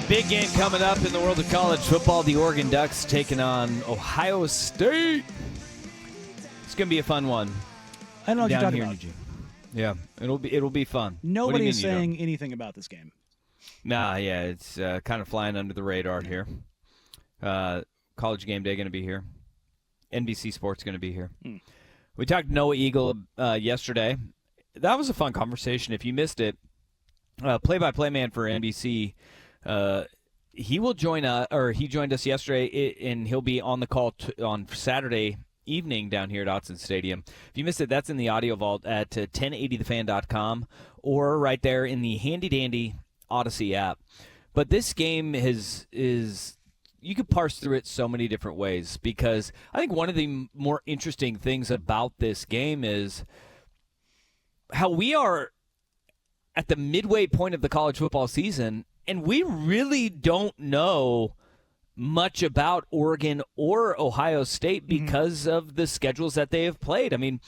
Big game coming up in the world of college football. The Oregon Ducks taking on Ohio State. It's going to be a fun one. I don't know what you're down talking here in about. Eugene. Yeah, it'll be fun. Nobody is saying anything about this game. Nah, yeah, it's kind of flying under the radar here. College Game Day going to be here. NBC Sports going to be here. We talked to Noah Eagle yesterday. That was a fun conversation. If you missed it, play-by-play man for NBC. He will join he joined us yesterday, and he'll be on the call on Saturday evening down here at Autzen Stadium. If you missed it, that's in the audio vault at 1080thefan.com or right there in the handy-dandy Odyssey app. But this game is you could parse through it so many different ways, because I think one of the more interesting things about this game is how we are at the midway point of the college football season, and we really don't know much about Oregon or Ohio State because of the schedules that they have played. I mean,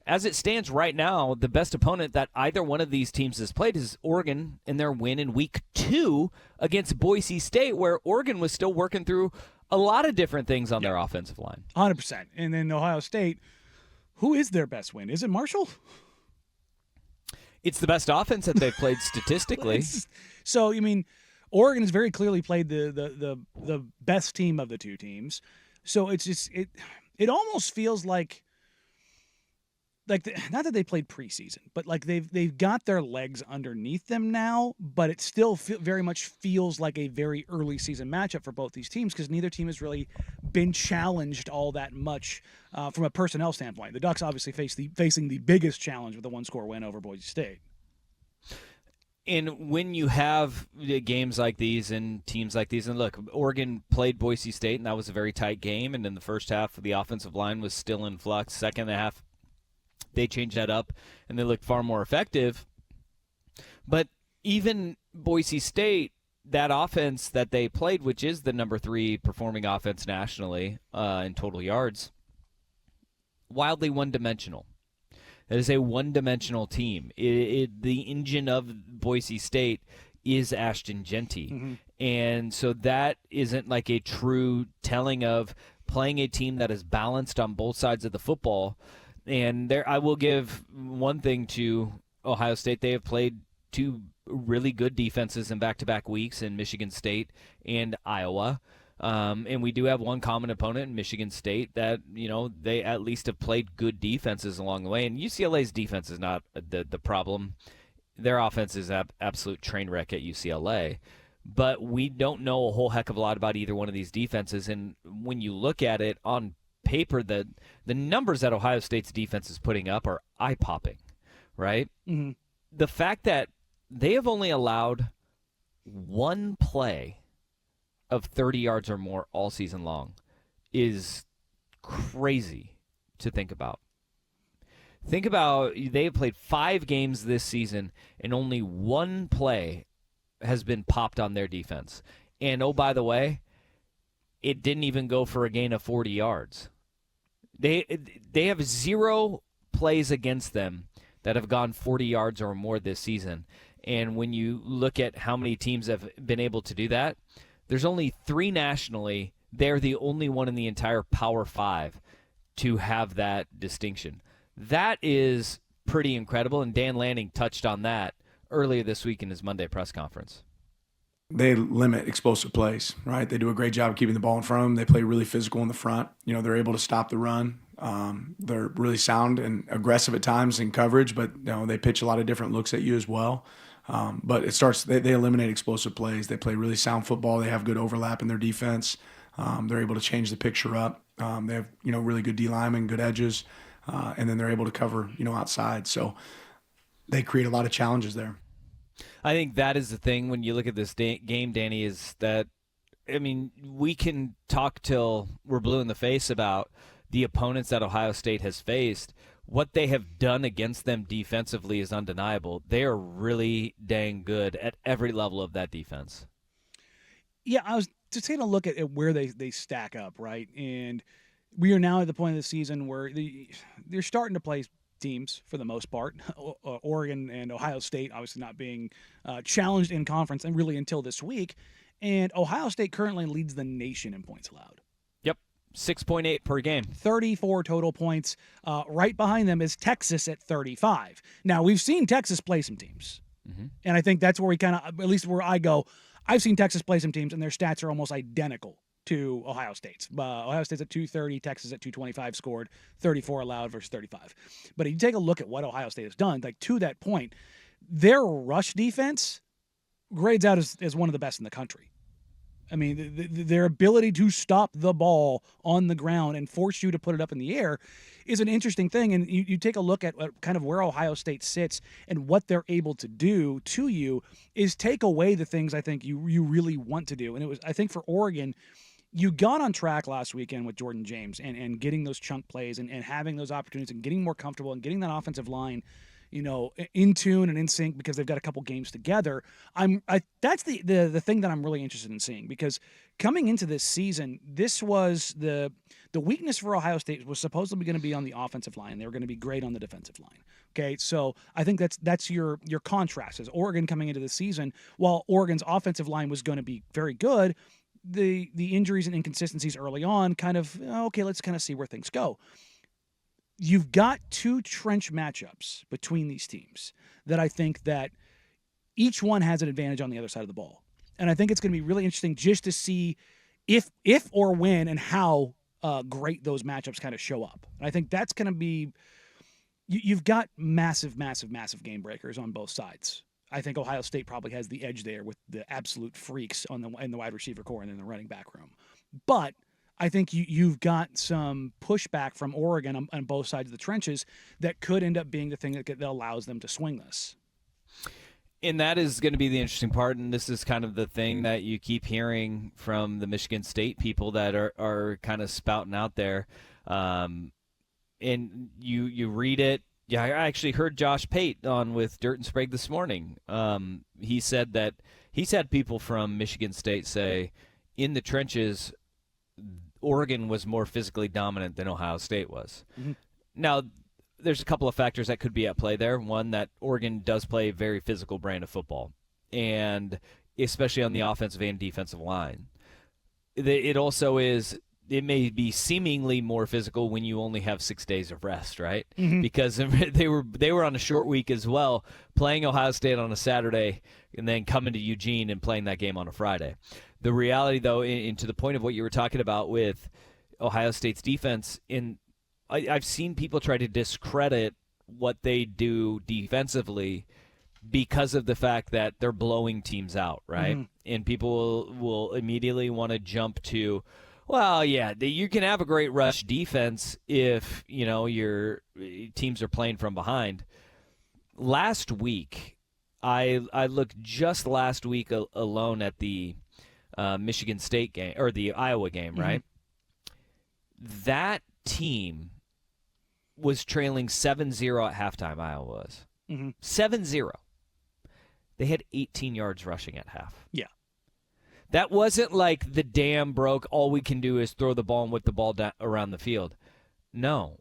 as it stands right now, the best opponent that either one of these teams has played is Oregon in their win in week 2 against Boise State, where Oregon was still working through a lot of different things on their offensive line. 100%. And then Ohio State, who is their best win? Is it Marshall? It's the best offense that they've played statistically. So, I mean, Oregon has very clearly played the best team of the two teams. So it's just it almost feels like not that they played preseason, but like they've got their legs underneath them now. But it still very much feels like a very early season matchup for both these teams, because neither team has really been challenged all that much from a personnel standpoint. The Ducks obviously facing the biggest challenge with a 1-score win over Boise State. And when you have games like these and teams like these, and look, Oregon played Boise State, and that was a very tight game. And in the first half, the offensive line was still in flux. Second half, they changed that up, and they looked far more effective. But even Boise State, that offense that they played, which is the number 3 performing offense nationally in total yards, wildly one-dimensional. That is a one-dimensional team. The engine of Boise State is Ashton Genty. And so that isn't like a true telling of playing a team that is balanced on both sides of the football. And I will give one thing to Ohio State. They have played 2 really good defenses in back-to-back weeks in Michigan State and Iowa. And we do have one common opponent in Michigan State that, they at least have played good defenses along the way. And UCLA's defense is not the problem. Their offense is absolute train wreck at UCLA. But we don't know a whole heck of a lot about either one of these defenses. And when you look at it on paper, the numbers that Ohio State's defense is putting up are eye-popping, right? The fact that they have only allowed one play of 30 yards or more all season long is crazy to think about. Think about, they have played 5 games this season, and only one play has been popped on their defense. And, oh, by the way, it didn't even go for a gain of 40 yards. They have 0 plays against them that have gone 40 yards or more this season. And when you look at how many teams have been able to do that, there's only 3 nationally. They're the only one in the entire Power 5 to have that distinction. That is pretty incredible, and Dan Lanning touched on that earlier this week in his Monday press conference. They limit explosive plays, right? They do a great job of keeping the ball in front of them. They play really physical in the front. They're able to stop the run. They're really sound and aggressive at times in coverage, but they pitch a lot of different looks at you as well. But they eliminate explosive plays. They play really sound football. They have good overlap in their defense. They're able to change the picture up. They have really good D linemen, good edges, and then they're able to cover outside. So they create a lot of challenges there. I think that is the thing when you look at this game, Danny, is that, we can talk till we're blue in the face about the opponents that Ohio State has faced. What they have done against them defensively is undeniable. They are really dang good at every level of that defense. Yeah, I was just taking a look at where they stack up, right? And we are now at the point of the season where they're starting to play teams for the most part. Oregon and Ohio State obviously not being challenged in conference and really until this week. And Ohio State currently leads the nation in points allowed. Yep, 6.8 per game. 34 total points. Right behind them is Texas at 35. Now, we've seen Texas play some teams. And I think that's where we kind of, at least where I go, I've seen Texas play some teams, and their stats are almost identical to Ohio State's. Ohio State's at 230, Texas at 225 scored, 34 allowed versus 35. But if you take a look at what Ohio State has done, like to that point, their rush defense grades out as one of the best in the country. I mean, their ability to stop the ball on the ground and force you to put it up in the air is an interesting thing. And you take a look at kind of where Ohio State sits and what they're able to do to you is take away the things I think you really want to do. And it was, I think for Oregon, you got on track last weekend with Jordan James and getting those chunk plays and having those opportunities and getting more comfortable and getting that offensive line, in tune and in sync because they've got a couple games together. That's the thing that I'm really interested in seeing, because coming into this season, this was the weakness for Ohio State was supposedly going to be on the offensive line. They were going to be great on the defensive line. Okay, so I think that's your contrast as Oregon coming into the season. While Oregon's offensive line was going to be very good, the injuries and inconsistencies early on kind of, okay, let's kind of see where things go. You've got two trench matchups between these teams that I think that each one has an advantage on the other side of the ball. And I think it's going to be really interesting just to see if or when and how great those matchups kind of show up. And I think that's going to be you've got massive game breakers on both sides. I think Ohio State probably has the edge there with the absolute freaks in the wide receiver core and in the running back room. But I think you've got some pushback from Oregon on both sides of the trenches that could end up being the thing that allows them to swing this. And that is going to be the interesting part, and this is kind of the thing that you keep hearing from the Michigan State people that are kind of spouting out there. And you read it. Yeah, I actually heard Josh Pate on with Dirt and Sprague this morning. He said that he's had people from Michigan State say in the trenches Oregon was more physically dominant than Ohio State was. Mm-hmm. Now, there's a couple of factors that could be at play there. One, that Oregon does play a very physical brand of football, and especially on the offensive and defensive line. It also is, it may be seemingly more physical when you only have 6 days of rest, right? Mm-hmm. Because they were on a short week as well, playing Ohio State on a Saturday and then coming to Eugene and playing that game on a Friday. The reality, though, and to the point of what you were talking about with Ohio State's defense, I've seen people try to discredit what they do defensively because of the fact that they're blowing teams out, right? Mm-hmm. And people will immediately want to jump to, well, yeah, you can have a great rush defense if, your teams are playing from behind. Last week, I looked just last week alone at the Michigan State game, or the Iowa game, right? Mm-hmm. That team was trailing 7-0 at halftime, Iowa was. Mm-hmm. 7-0. They had 18 yards rushing at half. Yeah. That wasn't like the dam broke, all we can do is throw the ball and whip the ball down around the field. No.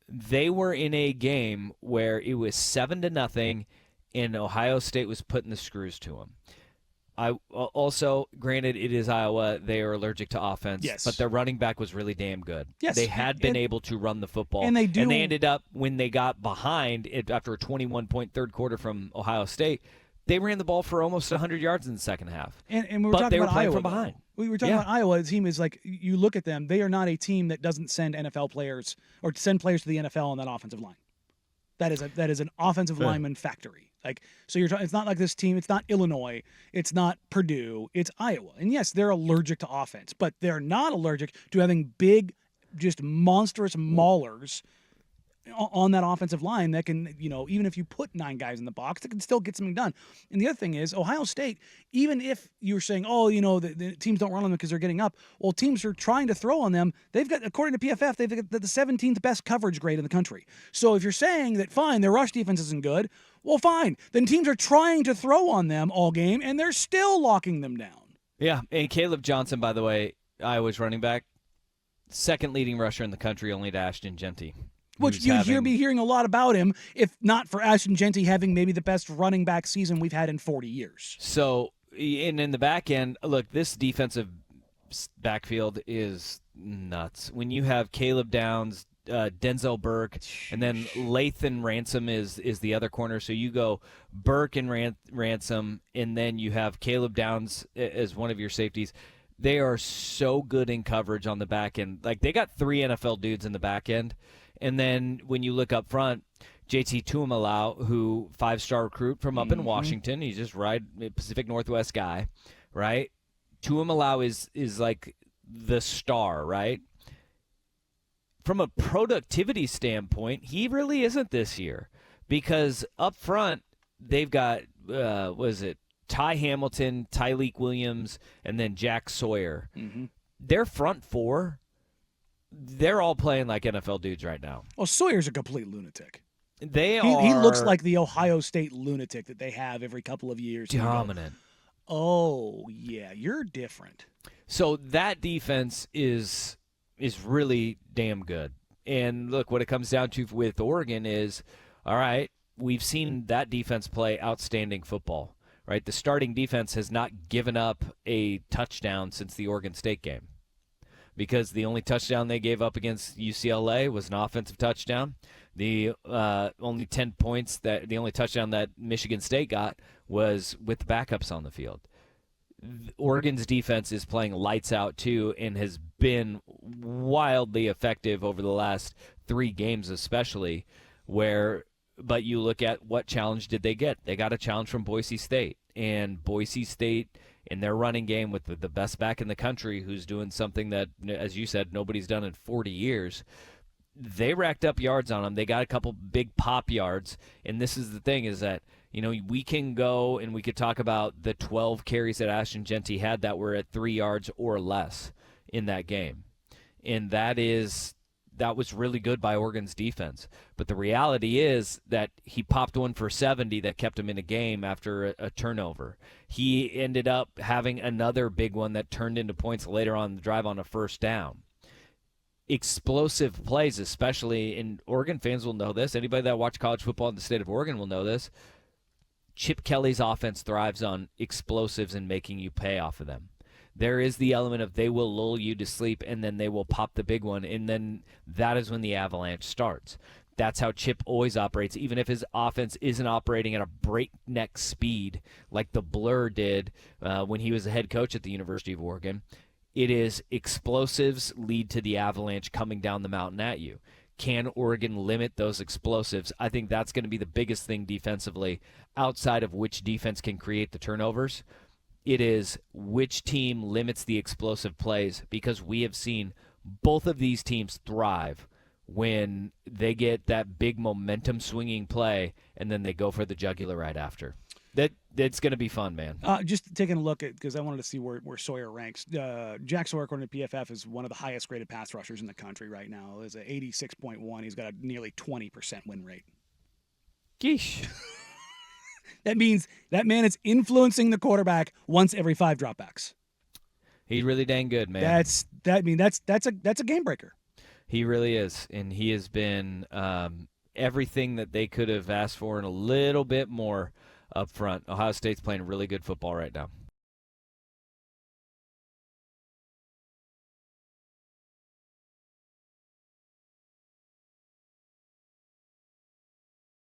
They were in a game where it was 7-0, and Ohio State was putting the screws to them. I also, granted, it is Iowa. They are allergic to offense, yes, but their running back was really damn good. Yes, they had been able to run the football, and they ended up, when they got behind after a 21-point third quarter from Ohio State, they ran the ball for almost 100 yards in the second half. And we were talking about Iowa from behind. We were talking about Iowa. The team is like, you look at them; they are not a team that doesn't send NFL players or send players to the NFL on that offensive line. That is an offensive lineman factory. Like, so it's not like this team. It's not Illinois. It's not Purdue. It's Iowa. And yes, they're allergic to offense, but they're not allergic to having big, just monstrous maulers on that offensive line that can, even if you put 9 guys in the box, it can still get something done. And the other thing is, Ohio State, even if you're saying, the teams don't run on them because they're getting up, well, teams are trying to throw on them. They've got, according to PFF, they've got the 17th best coverage grade in the country. So if you're saying that, fine, their rush defense isn't good, well, fine. Then teams are trying to throw on them all game, and they're still locking them down. Yeah, and Caleb Johnson, by the way, Iowa's running back, second leading rusher in the country, only to Ashton Genty. Which you'd be hearing a lot about him, if not for Ashton Genty having maybe the best running back season we've had in 40 years. So and in the back end, look, this defensive backfield is nuts. When you have Caleb Downs, Denzel Burke, and then Lathan Ransom is the other corner. So you go Burke and Ransom, and then you have Caleb Downs as one of your safeties. They are so good in coverage on the back end. Like, they got 3 NFL dudes in the back end. And then when you look up front, JT Tuimalau, who 5-star recruit from up in Washington, he's just Pacific Northwest guy, right? Tuimalau is like the star, right? From a productivity standpoint, he really isn't this year, because up front they've got Ty Hamilton, Tyleek Williams, and then Jack Sawyer. Their front 4, they're all playing like NFL dudes right now. Well, Sawyer's a complete lunatic. He looks like the Ohio State lunatic that they have every couple of years. Dominant. Oh, yeah, you're different. So that defense is really damn good. And look, what it comes down to with Oregon is, all right, we've seen that defense play outstanding football, right? The starting defense has not given up a touchdown since the Oregon State game, because the only touchdown they gave up against UCLA was an offensive touchdown. The only 10 points the only touchdown that Michigan State got was with the backups on the field. Oregon's defense is playing lights out too, and has been wildly effective over the last 3 games, especially. But you look at what challenge did they get? They got a challenge from Boise State, and Boise State in their running game with the best back in the country, who's doing something that, as you said, nobody's done in 40 years. They racked up yards on them. They got a couple big pop yards, and this is the thing, is that, we can go and we could talk about the 12 carries that Ashton Jeanty had that were at 3 yards or less in that game. And that was really good by Oregon's defense. But the reality is that he popped one for 70 that kept him in a game after a turnover. He ended up having another big one that turned into points later on in the drive on a first down. Explosive plays, especially, and Oregon fans will know this. Anybody that watched college football in the state of Oregon will know this. Chip Kelly's offense thrives on explosives and making you pay off of them. There is the element of they will lull you to sleep, and then they will pop the big one, and then that is when the avalanche starts. That's how Chip always operates, even if his offense isn't operating at a breakneck speed like the Blur did when he was the head coach at the University of Oregon. It is explosives lead to the avalanche coming down the mountain at you. Can Oregon limit those explosives? I think that's going to be the biggest thing defensively, outside of which defense can create the turnovers. It is which team limits the explosive plays, because we have seen both of these teams thrive when they get that big momentum swinging play and then they go for the jugular right after. That's going to be fun, man. Just taking a look at, because I wanted to see where Sawyer ranks. Jack Sawyer, according to PFF, is one of the highest graded pass rushers in the country right now. Is at 86.1. He's got a nearly 20% win rate. Geesh. That means that man is influencing the quarterback once every 5 dropbacks. He's really dang good, man. That's a game breaker. He really is, and he has been everything that they could have asked for and a little bit more up front. Ohio State's playing really good football right now.